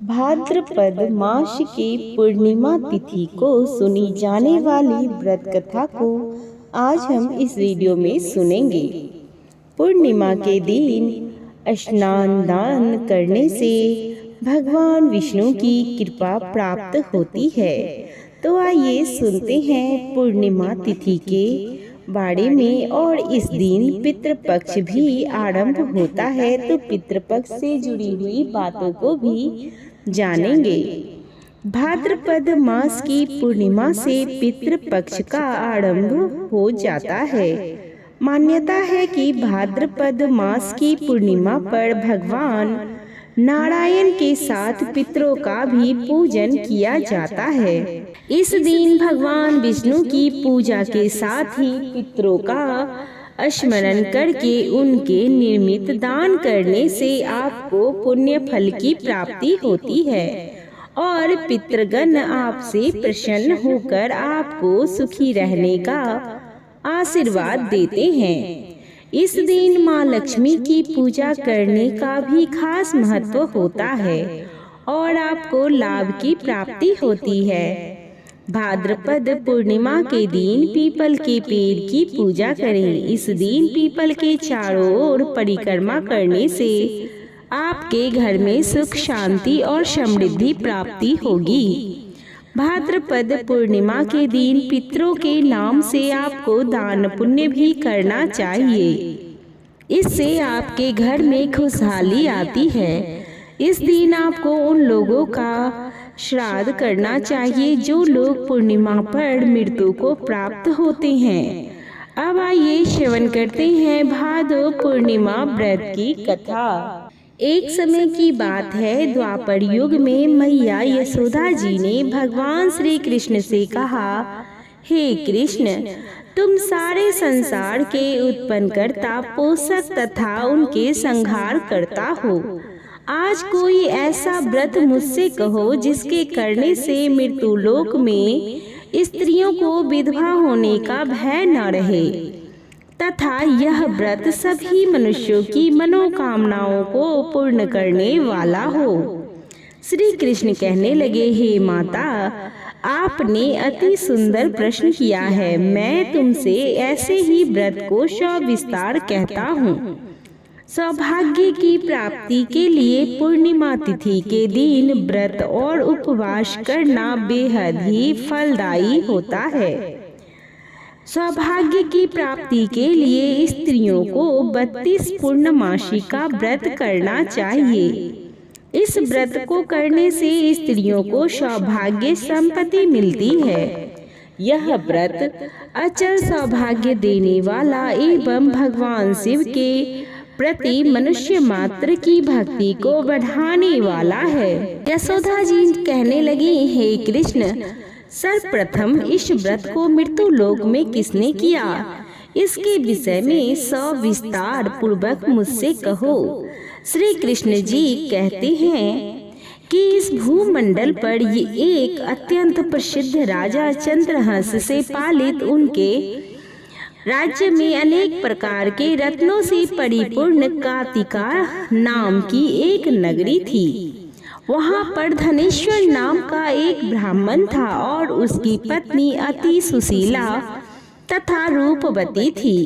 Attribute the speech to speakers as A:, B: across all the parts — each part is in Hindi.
A: भाद्रपद मास की पूर्णिमा तिथि को सुनी जाने वाली व्रत कथा को आज हम इस वीडियो में सुनेंगे। पूर्णिमा के दिन स्नान दान करने से भगवान विष्णु की कृपा प्राप्त होती है। तो आइए सुनते हैं पूर्णिमा तिथि के बारे में। और इस दिन पितृपक्ष भी आरंभ होता है, तो पितृपक्ष से जुड़ी हुई बातों को भी जानेंगे। भाद्रपद मास की पूर्णिमा से पितृपक्ष का आरंभ हो जाता है। मान्यता है कि भाद्रपद मास की पूर्णिमा पर भगवान नारायण के साथ पितरों का भी पूजन किया जाता है। इस दिन भगवान विष्णु की पूजा के साथ ही पितरों का स्मरण करके उनके निर्मित दान करने से आपको पुण्य फल की प्राप्ति होती है और पितृगण आपसे प्रसन्न होकर आपको सुखी रहने का आशीर्वाद देते हैं। इस दिन माँ लक्ष्मी की पूजा करने का भी खास महत्व होता है और आपको लाभ की प्राप्ति होती है। भाद्रपद पूर्णिमा के दिन पीपल के पेड़ की पूजा करें। इस दिन पीपल के चारों ओर परिक्रमा करने से आपके घर में सुख शांति और समृद्धि प्राप्ति होगी। भाद्रपद पूर्णिमा के दिन पितरों के नाम से आपको दान पुण्य भी करना चाहिए। इससे आपके घर में खुशहाली आती है। इस दिन आपको उन लोगों का श्राद्ध करना चाहिए जो लोग पूर्णिमा पर मृत्यु को प्राप्त होते हैं। अब आइए श्रवण करते हैं भादो पूर्णिमा व्रत की कथा। एक समय की बात है, द्वापर युग में मैया यशोदा जी ने भगवान श्री कृष्ण से कहा, हे कृष्ण, तुम सारे संसार के उत्पन्न करता, पोषक तथा उनके संहार करता हो। आज कोई ऐसा व्रत मुझसे कहो जिसके करने से मृत्यु लोक में स्त्रियों को विधवा होने का भय न रहे तथा यह व्रत सभी मनुष्यों की मनोकामनाओं को पूर्ण करने वाला हो। श्री कृष्ण कहने लगे, हे माता, आपने अति सुंदर प्रश्न किया है। मैं तुमसे ऐसे ही व्रत को सविस्तार कहता हूँ। सौभाग्य की प्राप्ति के लिए पूर्णिमा तिथि के दिन व्रत और उपवास करना बेहद ही फलदायी होता है। सौभाग्य की प्राप्ति के लिए स्त्रियों को 32 पूर्णमासी का व्रत करना चाहिए। इस व्रत को करने से स्त्रियों को सौभाग्य संपत्ति मिलती है। यह व्रत अचल सौभाग्य देने वाला एवं भगवान शिव के प्रति मनुष्य मात्र की भक्ति को बढ़ाने वाला है। यशोदा जी कहने लगी, हे कृष्ण, सर्वप्रथम इस व्रत को मृत्यु लोक में किसने किया, इसके विषय में सविस्तार पूर्वक मुझसे कहो। श्री कृष्ण जी कहते हैं कि इस भूमंडल पर ये एक अत्यंत प्रसिद्ध राजा चंद्रहंस से पालित उनके राज्य में अनेक प्रकार के रत्नों से परिपूर्ण कातिका नाम की एक नगरी थी। वहाँ पर धनेश्वर नाम का एक ब्राह्मण था और उसकी पत्नी अति सुशीला तथा रूपवती थी।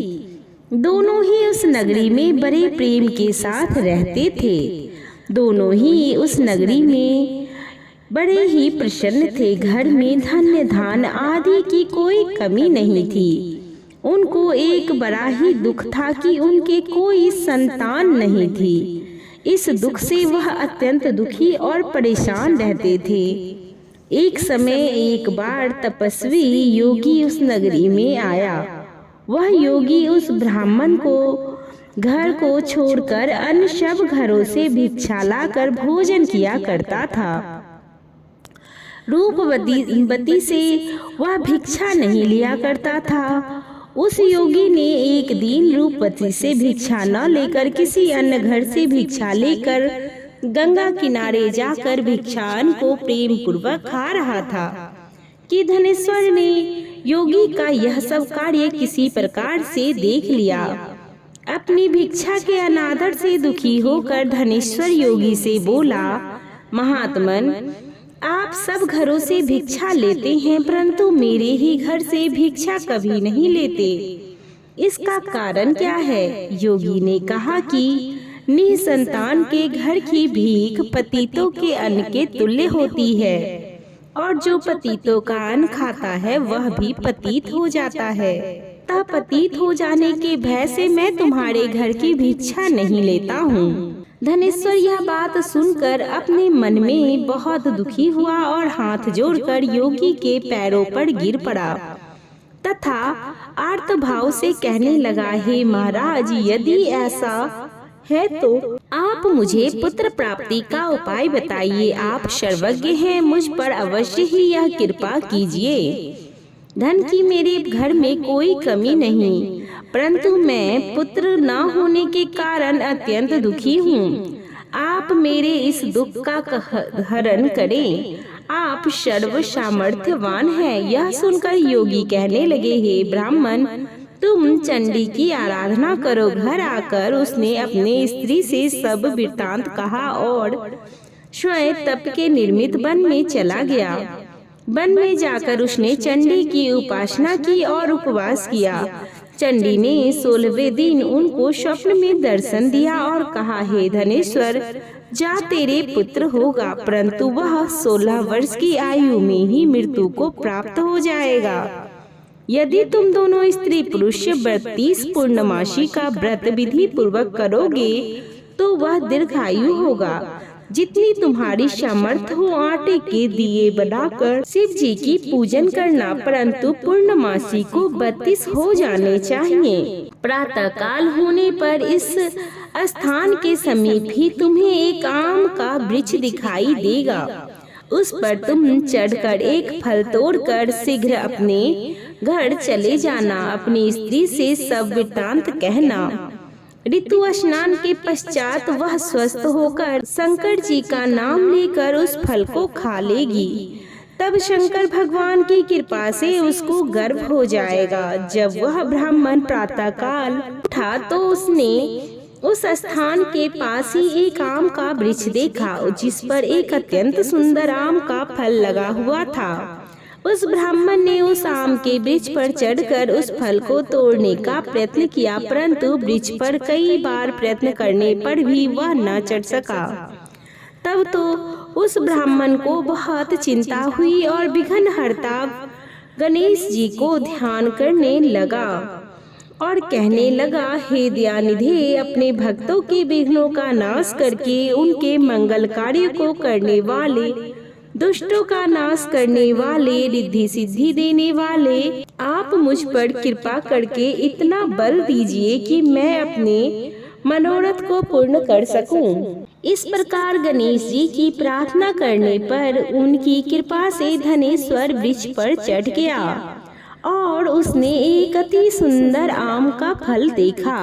A: दोनों ही उस नगरी में बड़े प्रेम के साथ रहते थे। दोनों ही उस नगरी में बड़े ही प्रसन्न थे। घर में धन्य धान आदि की कोई कमी नहीं थी। उनको एक बड़ा ही दुख था कि उनके कोई संतान नहीं थी। इस दुख से वह अत्यंत दुखी और परेशान रहते थे। एक समय एक बार तपस्वी योगी उस नगरी में आया। वह योगी उस ब्राह्मण को घर को छोड़कर अन्य सब घरों से भिक्षा लाकर भोजन किया करता था। रूपवती से वह भिक्षा नहीं लिया करता था। उस योगी ने एक दिन रूपवती से भिक्षा न लेकर किसी अन्य घर से भिक्षा लेकर गंगा किनारे जाकर भिक्षान को प्रेम पूर्वक खा रहा था कि धनेश्वर ने योगी का यह सब कार्य किसी प्रकार से देख लिया। अपनी भिक्षा के अनादर से दुखी होकर धनेश्वर योगी से बोला, महात्मन, आप सब घरों से भिक्षा लेते हैं, परंतु मेरे ही घर से भिक्षा कभी नहीं लेते। इसका कारण क्या है? योगी ने कहा कि निसंतान के घर की भीख पतितों के अन्न के तुल्य होती है, और जो पतितों का अन्न खाता है वह भी पतित हो जाता है। तब पतित हो जाने के भय से मैं तुम्हारे घर की भिक्षा नहीं लेता हूँ। धनेश्वर यह बात सुनकर अपने मन में बहुत दुखी हुआ और हाथ जोड़कर योगी के पैरों पर गिर पड़ा तथा आर्त भाव से कहने लगा, हे महाराज, यदि ऐसा है तो आप मुझे पुत्र प्राप्ति का उपाय बताइए। आप सर्वज्ञ हैं, मुझ पर अवश्य ही यह कृपा कीजिए। धन की मेरे घर में कोई कमी नहीं, परंतु मैं पुत्र न होने के कारण अत्यंत दुखी हूँ। आप मेरे इस दुख का हरण करें। आप सर्व सामर्थ्यवान हैं। यह सुनकर योगी कहने लगे, हे ब्राह्मण, तुम चंडी की आराधना करो। घर आकर उसने अपने स्त्री से सब वृत्तांत कहा और स्वयं तप के निर्मित वन में चला गया। वन में जाकर उसने चंडी की उपासना की और उपवास किया। चंडी ने 16वें दिन उनको स्वप्न में दर्शन दिया और कहा, हे धनेश्वर, जा तेरे पुत्र होगा, परंतु वह 16 वर्ष की आयु में ही मृत्यु को प्राप्त हो जाएगा। यदि तुम दोनों स्त्री पुरुष 32 पूर्णमासी का व्रत विधि पूर्वक करोगे तो वह दीर्घायु होगा। जितनी तुम्हारी सामर्थ्य हो आटे के दिए बनाकर शिव जी की पूजन करना, परंतु पूर्णमासी को 32 हो जाने चाहिए। प्रातः काल होने पर इस स्थान के समीप ही तुम्हें एक आम का वृक्ष दिखाई देगा। उस पर तुम चढ़कर एक फल तोड़कर शीघ्र अपने घर चले जाना। अपनी स्त्री से सब वृत्तांत कहना। ऋतु स्नान के पश्चात वह स्वस्थ होकर शंकर जी का नाम लेकर उस फल को खा लेगी। तब शंकर भगवान की कृपा से उसको गर्भ हो जाएगा। जब वह ब्राह्मण प्रातः काल उठा तो उसने उस स्थान के पास ही एक आम का वृक्ष देखा, जिस पर एक अत्यंत सुंदर आम का फल लगा हुआ था। उस ब्राह्मण ने उस आम के वृक्ष पर चढ़कर उस फल को तोड़ने का प्रयत्न किया, परंतु वृक्ष पर कई बार प्रयत्न करने पर भी वह न चढ़ सका। तब तो उस ब्राह्मण को बहुत चिंता हुई और विघ्नहर्ता गणेश जी को ध्यान करने लगा और कहने लगा, हे दयानिधे, अपने भक्तों के विघ्नों का नाश करके उनके मंगल कार्य को करने वाले, दुष्टों का नाश करने वाले, रिद्धि सिद्धि देने वाले, आप मुझ पर कृपा करके इतना बल दीजिए कि मैं अपने मनोरथ को पूर्ण कर सकूं। इस प्रकार गणेश जी की प्रार्थना करने पर उनकी कृपा से धनेश्वर वृक्ष पर चढ़ गया और उसने एक अति सुंदर आम का फल देखा।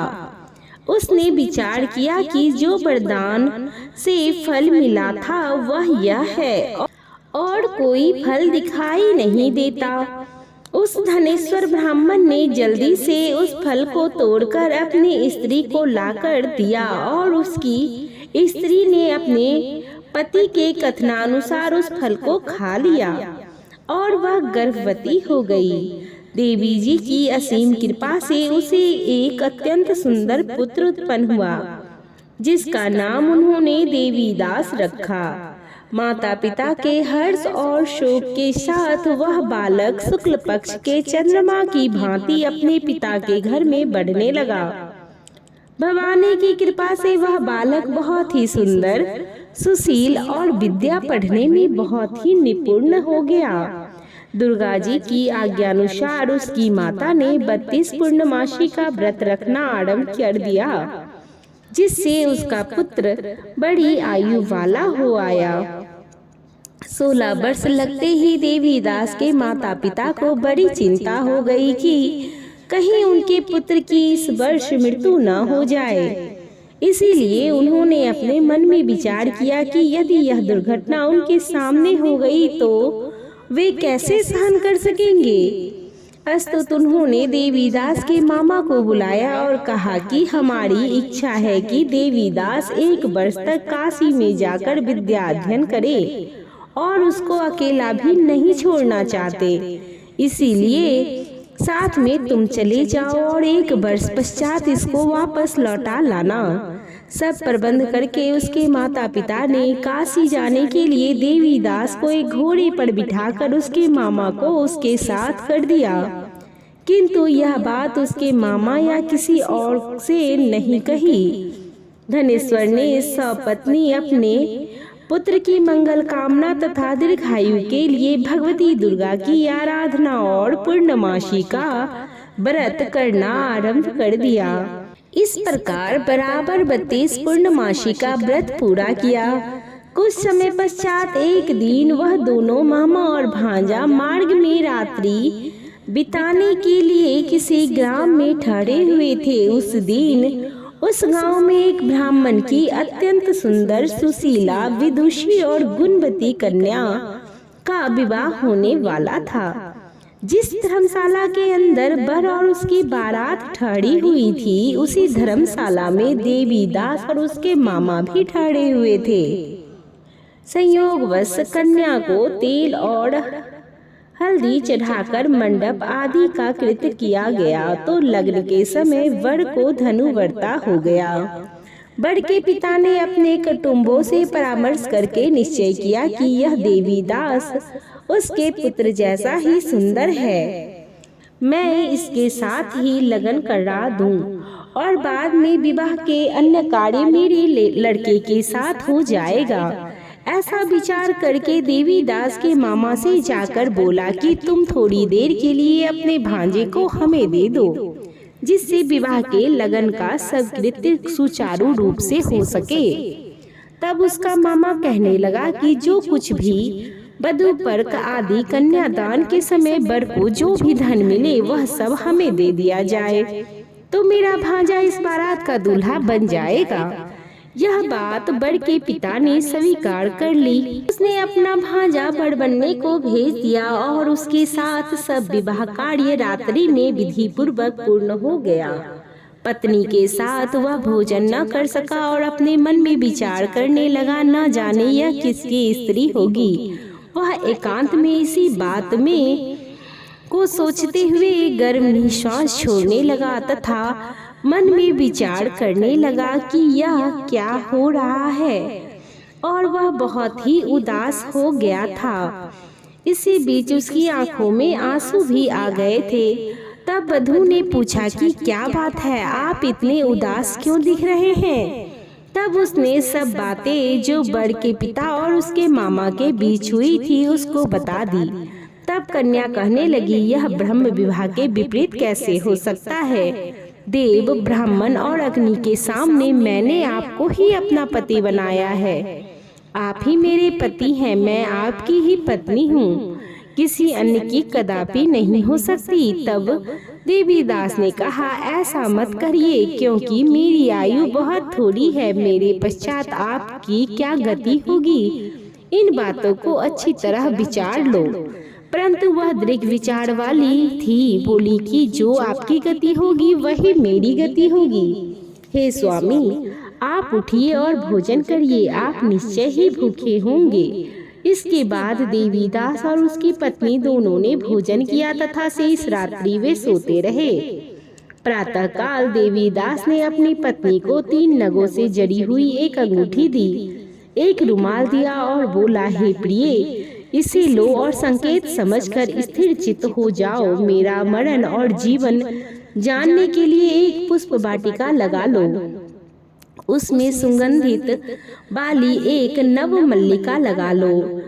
A: उसने विचार किया कि जो वरदान से फल मिला था वह यह है और कोई फल दिखाई नहीं देता। उस धनेश्वर ब्राह्मण ने जल्दी से उस फल को तोड़कर अपनी स्त्री को लाकर दिया और उसकी स्त्री ने अपने पति के कथनानुसार उस फल को खा लिया और वह गर्भवती हो गई। देवी जी की असीम कृपा से उसे एक अत्यंत सुंदर पुत्र उत्पन्न हुआ, जिसका नाम उन्होंने देवीदास रखा। माता पिता के हर्ष और शोक के साथ वह बालक शुक्ल पक्ष के चंद्रमा की भांति अपने पिता के घर में बढ़ने लगा। भवानी की कृपा से वह बालक बहुत ही सुंदर, सुशील और विद्या पढ़ने में बहुत ही निपुण हो गया। दुर्गा जी की आज्ञानुसार उसकी माता ने 32 पूर्णमासी का व्रत रखना आरंभ कर दिया, जिससे उसका पुत्र बड़ी आयु वाला हो आया। 16 वर्ष लगते ही देवीदास के माता पिता को बड़ी चिंता हो गई कि कहीं उनके पुत्र की इस वर्ष मृत्यु न हो जाए। इसीलिए उन्होंने अपने मन में विचार किया कि यदि यह दुर्घटना उनके सामने हो गई तो वे कैसे सहन कर सकेंगे। अस्तुत उन्होंने देवीदास के मामा को बुलाया और कहा कि हमारी इच्छा है कि देवीदास 1 वर्ष तक काशी में जाकर विद्या अध्ययन करे और उसको अकेला भी नहीं छोड़ना चाहते, इसीलिए साथ में तुम चले जाओ और 1 वर्ष पश्चात इसको वापस लौटा लाना। सब प्रबंध करके उसके माता पिता ने काशी जाने के लिए देवीदास को एक घोड़े पर बिठाकर उसके मामा को उसके साथ कर दिया, किंतु यह बात उसके मामा या किसी और से नहीं कही। धनेश्वर ने सपत्नी अपने पुत्र की मंगल कामना तथा दीर्घायु के लिए भगवती दुर्गा की आराधना और पूर्णमासी का व्रत करना आरंभ कर दिया। इस प्रकार बराबर 32 पूर्णमासी का व्रत पूरा किया। कुछ समय पश्चात एक दिन वह दोनों मामा और भांजा मार्ग में रात्रि बिताने के लिए किसी ग्राम में ठहरे हुए थे। उस दिन उस गांव में एक ब्राह्मण की अत्यंत सुंदर, सुशीला, विदुषी और गुणवती कन्या का विवाह होने वाला था। जिस धर्मशाला के अंदर वर और उसकी बारात ठहरी हुई थी, उसी धर्मशाला में देवीदास और उसके मामा भी ठहरे हुए थे। संयोगवश कन्या को तेल और हल्दी चढ़ाकर मंडप आदि का कृत्य किया गया तो लग्न के समय वर को धनुवर्ता हो गया। वर के पिता ने अपने कुटुंबों से परामर्श करके निश्चय किया कि यह देवीदास उसके पुत्र जैसा ही सुंदर है, मैं इसके साथ ही लगन करा दूं और बाद में विवाह के अन्य कार्य मेरे लड़के के साथ हो जाएगा। ऐसा विचार करके देवीदास के मामा से जाकर बोला कि तुम थोड़ी देर के लिए अपने भांजे को हमें दे दो, जिससे विवाह के लगन का सब कृत्य सुचारू रूप से हो सके। तब उसका मामा कहने लगा कि जो कुछ भी वधू पर्क आदि कन्यादान के समय वर को जो भी धन मिले वह सब हमें दे दिया जाए, तो मेरा भांजा इस बारात का दूल्हा बन जाएगा। यह बात वर के पिता ने स्वीकार कर ली। उसने अपना भांजा वर बनने को भेज दिया और उसके साथ सब विवाह कार्य रात्रि में विधि पूर्वक पूर्ण हो गया। पत्नी के साथ वह भोजन न कर सका और अपने मन में विचार करने लगा, न जाने यह किसकी स्त्री होगी। वह एकांत में इसी बात में को सोचते हुए गर्म निश्वास छोड़ने लगा तथा मन में विचार करने लगा कि यह क्या हो रहा है, और वह बहुत ही उदास हो गया था। इसी बीच उसकी आंखों में आंसू भी आ गए थे। तब वधू ने पूछा कि क्या बात है, आप इतने उदास क्यों दिख रहे हैं? तब उसने सब बातें जो वर के पिता और उसके मामा के बीच हुई थी उसको बता दी। तब कन्या कहने लगी, यह ब्रह्म विवाह के विपरीत कैसे हो सकता है? देव, ब्राह्मण और अग्नि के सामने मैंने आपको ही अपना पति बनाया है। आप ही मेरे पति हैं, मैं आपकी ही पत्नी हूँ, किसी अन्य की कदापि नहीं हो सकती। तब देवीदास ने कहा, ऐसा मत करिए, क्योंकि मेरी आयु बहुत थोड़ी है, मेरे पश्चात आपकी क्या गति होगी, इन बातों को अच्छी तरह विचार लो। परंतु वह दृढ़ विचार वाली थी, बोली कि जो आपकी गति होगी वही मेरी गति होगी। हे स्वामी, आप उठिए और भोजन करिए, आप निश्चय ही भूखे होंगे। इसके बाद देवीदास और उसकी पत्नी दोनों ने भोजन किया तथा शेष रात्रि वे सोते रहे। प्रातःकाल देवीदास ने अपनी पत्नी को 3 नगों से जड़ी हुई एक अंगूठी दी, एक रुमाल दिया और बोला, हे प्रिय, इसे लो और संकेत समझकर स्थिर चित्त हो जाओ। मेरा मरण और जीवन जानने के लिए एक पुष्प वाटिका लगा लो, उसमें सुगंधित वाली एक नव मल्लिका लगा लो,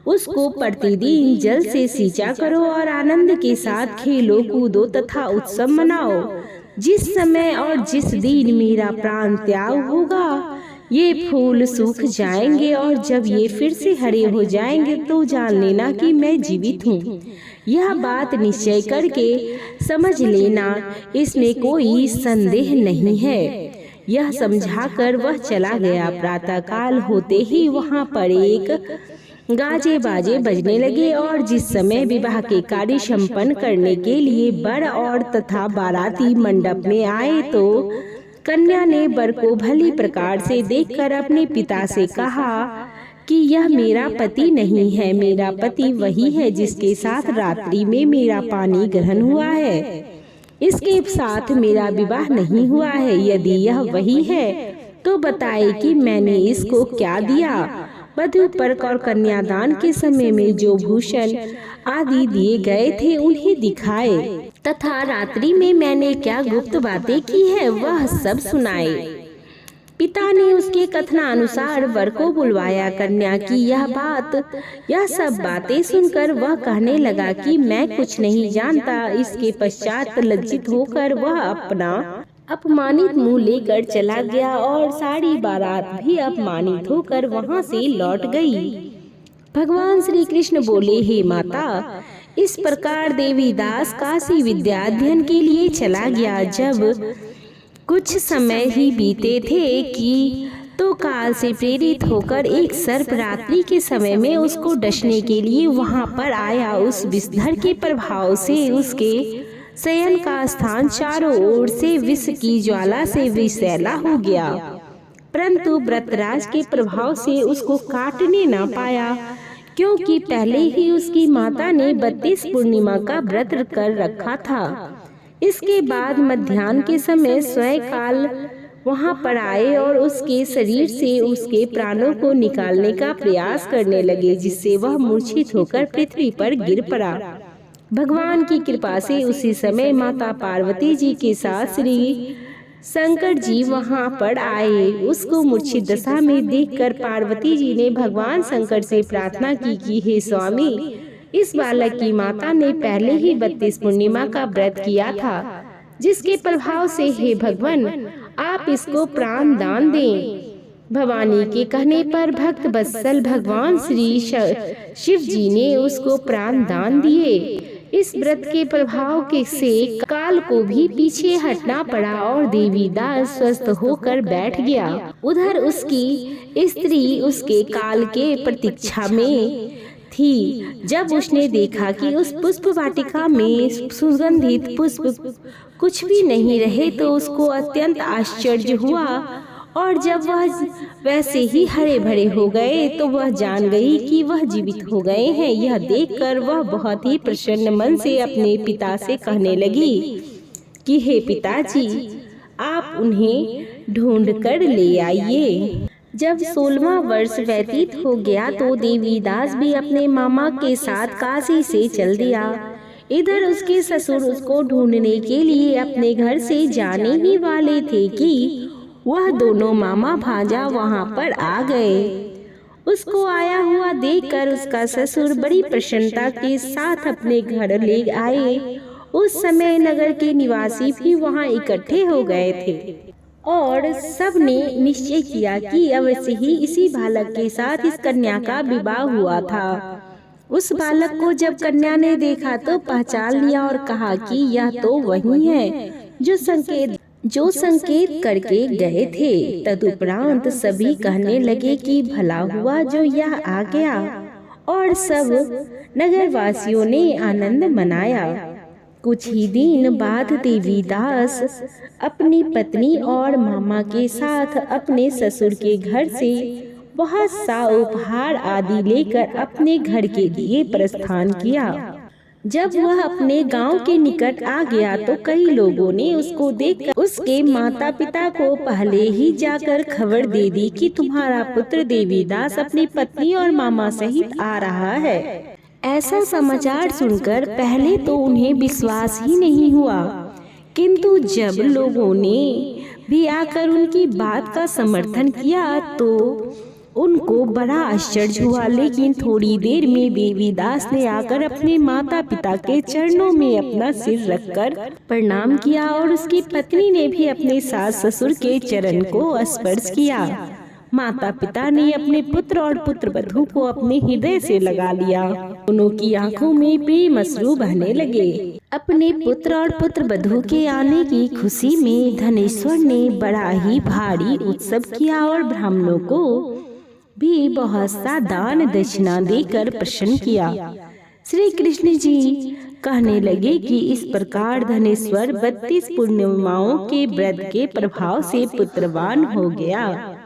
A: उसको प्रतिदिन जल से सींचा करो और आनंद के साथ खेलो कूदो तथा उत्सव मनाओ। जिस समय और जिस दिन मेरा प्राण त्याग होगा ये फूल सूख जाएंगे और जब ये फिर से हरे हो जाएंगे तो जान लेना कि मैं जीवित हूँ। यह बात निश्चय करके समझ लेना, इसमें कोई संदेह नहीं है। यह समझाकर वह चला गया। प्रातःकाल होते ही वहाँ पर एक गाजे बाजे बजने लगे और जिस समय विवाह के कार्य संपन्न करने के लिए वर और तथा बाराती मंडप में आए तो कन्या ने वर को भली प्रकार से देखकर अपने पिता से कहा कि यह मेरा पति नहीं है, मेरा पति वही है जिसके साथ रात्रि में मेरा पानी ग्रहण हुआ है, इसके साथ मेरा विवाह नहीं हुआ है। यदि यह वही है तो बताए कि मैंने इसको क्या दिया। वधू परक और कन्यादान के समय में जो भूषण आदि दिए गए थे उन्हें दिखाए तथा रात्रि में मैंने क्या गुप्त बातें की है वह सब सुनाए। पिता ने उसके कथनानुसार वर को बुलवाया। कन्या की यह सब बातें सुनकर वह कहने लगा कि मैं कुछ नहीं जानता। इसके पश्चात लज्जित होकर वह अपना अपमानित मुंह लेकर चला गया और सारी बारात भी अपमानित होकर वहां से लौट गई। भगवान श्री कृष्ण बोले, हे माता, इस प्रकार देवीदास काशी विद्या अध्ययन के लिए चला गया। जब कुछ समय ही बीते थे कि तो काल से प्रेरित होकर एक सर्प रात्रि के समय में उसको डसने के लिए वहां पर आया। उस विषधर के प्रभाव से उसके शयन का स्थान चारों ओर से विष की ज्वाला से विषैला हो गया, परंतु व्रतराज के प्रभाव से उसको काटने न पाया, क्योंकि पहले ही उसकी माता ने 32 पूर्णिमा का व्रत कर रखा था। इसके बाद मध्याह्न के समय स्वयं काल वहां पर आए और उसके शरीर से उसके प्राणों को निकालने का प्रयास करने लगे, जिससे वह मूर्छित होकर पृथ्वी पर गिर पड़ा। भगवान की कृपा से उसी समय माता पार्वती जी के साथ श्री शंकर जी वहां पर आए। उसको मूर्छित दशा में देखकर पार्वती जी ने भगवान शंकर से प्रार्थना की कि हे स्वामी, इस बालक की माता ने पहले ही 32 पूर्णिमा का व्रत किया था, जिसके प्रभाव से हे भगवान आप इसको प्राण दान दें। भवानी के कहने पर भक्त वत्सल भगवान श्री शिव जी ने उसको प्राण दान दिए। इस व्रत के प्रभाव के से काल को भी पीछे हटना पड़ा और देवीदास स्वस्थ होकर बैठ गया। उधर उसकी स्त्री उसके काल के प्रतीक्षा में थी। जब उसने देखा कि उस पुष्प वाटिका में सुगंधित पुष्प कुछ भी नहीं रहे तो उसको अत्यंत आश्चर्य हुआ, और जब वह वैसे ही हरे भरे हो गए तो वह जान गई कि वह जीवित हो गए हैं। यह देखकर वह बहुत ही प्रसन्न मन से अपने पिता से कहने लगी कि हे पिताजी, आप उन्हें ढूंढ कर ले आइए। जब 16वां वर्ष व्यतीत हो गया तो देवीदास भी अपने मामा के साथ काशी से चल दिया। इधर उसके ससुर उसको ढूंढने के लिए अपने घर से जाने ही वाले थे कि वह दोनों मामा भांजा वहां पर आ गए। उसको आया हुआ देखकर उसका ससुर बड़ी प्रसन्नता के साथ अपने घर ले आए। उस समय नगर के निवासी भी वहां इकट्ठे हो गए थे और सब ने निश्चय किया कि अवश्य ही इसी बालक के साथ इस कन्या का विवाह हुआ था। उस बालक को जब कन्या ने देखा तो पहचान लिया और कहा कि यह तो वही है जो संकेत करके गए थे। तदुपरांत सभी कहने लगे कि भला हुआ जो यह आ गया, और सब नगरवासियों ने आनंद मनाया। कुछ ही दिन बाद देवीदास अपनी पत्नी और मामा के साथ अपने ससुर के घर से बहुत सा उपहार आदि लेकर अपने घर के लिए प्रस्थान किया। जब वह अपने गांव के निकट आ गया तो कई लोगों ने उसको देखकर उसके माता पिता को पहले ही जाकर खबर दे दी कि तुम्हारा पुत्र देवीदास अपनी पत्नी और मामा सहित आ रहा है। ऐसा समाचार सुनकर पहले तो उन्हें विश्वास ही नहीं हुआ, किंतु जब लोगों ने भी आकर उनकी बात का समर्थन किया तो उनको बड़ा आश्चर्य हुआ। लेकिन थोड़ी देर में देवीदास ने आकर अपने माता पिता के चरणों में अपना सिर रखकर प्रणाम किया और उसकी पत्नी ने भी अपने सास ससुर के चरण को स्पर्श किया। माता पिता ने अपने पुत्र और पुत्र वधू को अपने हृदय से लगा लिया। दोनों की आंखों में प्रेम अश्रु बहने लगे। अपने पुत्र और पुत्र वधू के आने की खुशी में धनेश्वर ने बड़ा ही भारी उत्सव किया और ब्राह्मणों को भी बहुत सा दान दक्षिणा देकर प्रसन्न किया। श्री कृष्ण जी कहने लगे कि इस प्रकार धनेश्वर 32 पूर्णिमाओं के व्रत के प्रभाव से पुत्रवान हो गया।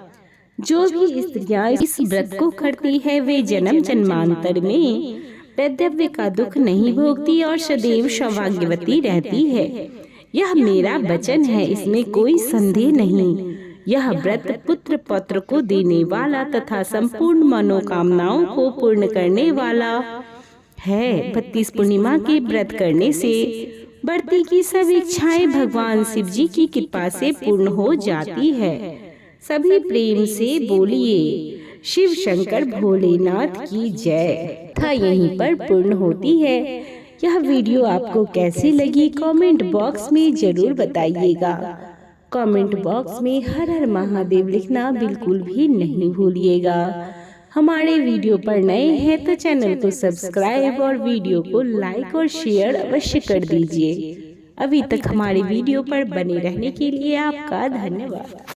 A: जो भी स्त्रियां इस व्रत को करती है वे जन्म जन्मांतर में वैधव्य का दुख नहीं भोगती और सदैव सौभाग्यवती रहती है। यह मेरा वचन है, इसमें कोई संदेह नहीं। यह व्रत पुत्र पौत्र को देने वाला तथा संपूर्ण मनोकामनाओं को पूर्ण करने वाला है। 32 पूर्णिमा के व्रत करने से बढ़ती की सब इच्छाएं भगवान शिव जी की कृपा से पूर्ण हो जाती है। सभी प्रेम से बोलिए शिव शंकर भोलेनाथ की जय। था यहीं पर पूर्ण होती है। यह वीडियो आपको कैसी लगी कमेंट बॉक्स में जरूर बताइएगा। कमेंट बॉक्स में हर हर महादेव लिखना बिल्कुल भी नहीं भूलिएगा। हमारे वीडियो पर नए हैं तो चैनल को सब्सक्राइब और वीडियो को लाइक और शेयर अवश्य कर दीजिए। अभी तक हमारे वीडियो पर बने रहने के लिए आपका धन्यवाद।